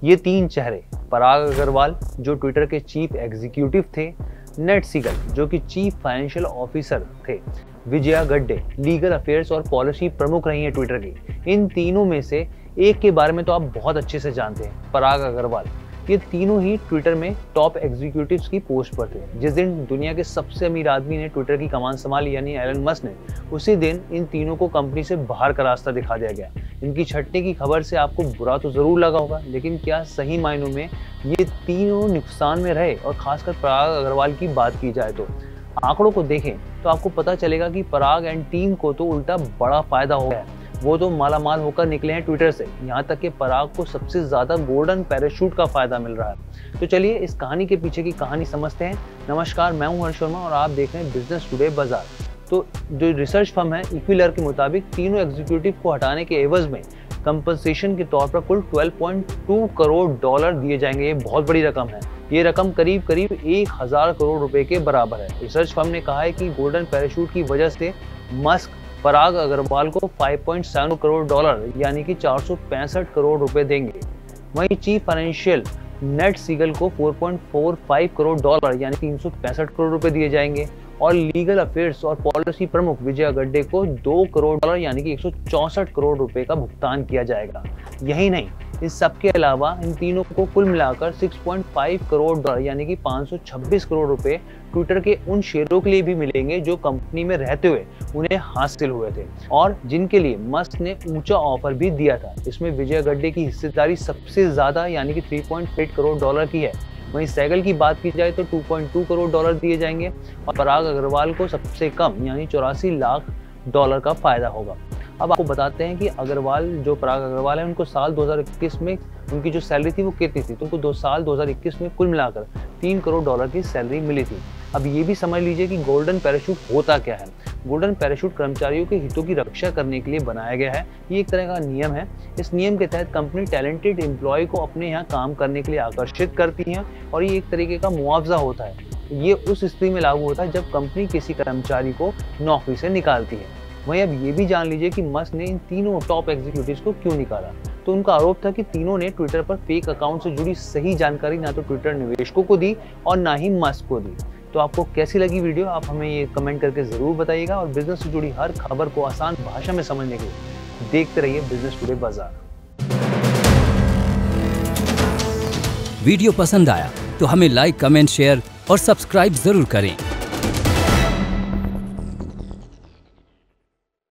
ये तीन चेहरे, पराग अग्रवाल जो ट्विटर के चीफ एग्जीक्यूटिव थे, नेट सीगल जो कि चीफ फाइनेंशियल ऑफिसर थे, विजया गड्डे लीगल अफेयर्स और पॉलिसी प्रमुख रही हैं ट्विटर की। इन तीनों में से एक के बारे में तो आप बहुत अच्छे से जानते हैं, पराग अग्रवाल। ये तीनों ही ट्विटर में टॉप एग्जीक्यूटिव्स की पोस्ट पर थे। जिस दिन दुनिया के सबसे अमीर आदमी ने ट्विटर की कमान संभाली यानी एलन मस्क ने, उसी दिन इन तीनों को कंपनी से बाहर का रास्ता दिखा दिया गया। इनकी छटने की खबर से आपको बुरा तो जरूर लगा होगा, लेकिन क्या सही मायनों में ये तीनों नुकसान में रहे? और खासकर पराग अग्रवाल की बात की जाए तो आंकड़ों को देखें तो आपको पता चलेगा कि पराग एंड टीम को तो उल्टा बड़ा फायदा हो गया है। वो तो मालामाल होकर निकले हैं ट्विटर से। यहाँ तक कि पराग को सबसे ज्यादा गोल्डन पैराशूट का फायदा मिल रहा है। तो चलिए इस कहानी के पीछे की कहानी समझते हैं। नमस्कार, मैं हूं हर्ष शर्मा और आप देख रहे हैं बिजनेस टुडे बाजार। तो जो रिसर्च फर्म है इक्विलर के मुताबिक तीनों एग्जीक्यूटिव को हटाने के एवज में कंपनसेशन के तौर पर कुल 12.2 करोड़ डॉलर दिए जाएंगे। ये बहुत बड़ी रकम है। ये रकम करीब 1000 करोड़ रुपए के बराबर है। रिसर्च फर्म ने कहा है कि गोल्डन पैराशूट की वजह से मस्क पराग अग्रवाल को 5.7 करोड़ डॉलर यानी कि 465 करोड़ रुपए देंगे। वहीं चीफ फाइनेंशियल नेट सीगल को 4.45 करोड़ डॉलर यानी 365 करोड़ रुपए दिए जाएंगे और लीगल अफेयर्स और पॉलिसी प्रमुख विजया गड्डे को 2 करोड़ डॉलर यानी कि 164 करोड़ रुपए का भुगतान किया जाएगा। यही नहीं, इस सब के अलावा इन तीनों को कुल मिलाकर 6.5 करोड़ डॉलर यानी कि 526 करोड़ रुपए ट्विटर के उन शेयरों के लिए भी मिलेंगे जो कंपनी में रहते हुए उन्हें हासिल हुए थे और जिनके लिए मस्क ने ऊंचा ऑफर भी दिया था। इसमें विजय गड्डे की हिस्सेदारी सबसे ज्यादा यानी कि 3.8 करोड़ डॉलर की है। वहीं सैगल की बात की जाए तो 2.2 करोड़ डॉलर दिए जाएंगे और पराग अग्रवाल को सबसे कम यानी 84 लाख डॉलर का फायदा होगा। अब आपको बताते हैं कि अग्रवाल जो पराग अग्रवाल है उनको साल 2021 में उनकी जो सैलरी थी वो कितनी थी। तो उनको साल 2021 में कुल मिलाकर 3 करोड़ डॉलर की सैलरी मिली थी। अब ये भी समझ लीजिए कि गोल्डन पैराशूट होता क्या है। गोल्डन पैराशूट कर्मचारियों के हितों की रक्षा करने के लिए बनाया गया है। ये एक तरह का नियम है। इस नियम के तहत कंपनी टैलेंटेड एम्प्लॉय को अपने यहाँ काम करने के लिए आकर्षित करती है और ये एक तरीके का मुआवजा होता है। ये उस स्थिति में लागू होता है जब कंपनी किसी कर्मचारी को नौकरी से निकालती है। वहीं अब ये भी जान लीजिए कि मस्क ने इन तीनों टॉप एग्जीक्यूटिव्स को क्यों निकाला। तो उनका आरोप था कि तीनों ने ट्विटर पर फेक अकाउंट से जुड़ी सही जानकारी ना तो ट्विटर निवेशकों को दी और ना ही मस्क को दी। तो आपको कैसी लगी वीडियो, आप हमें ये कमेंट करके जरूर बताइएगा और बिजनेस से जुड़ी हर खबर को आसान भाषा में समझने के लिए देखते रहिए बिजनेस टुडे बाजार। वीडियो पसंद आया तो हमें लाइक, कमेंट, शेयर और सब्सक्राइब जरूर करें।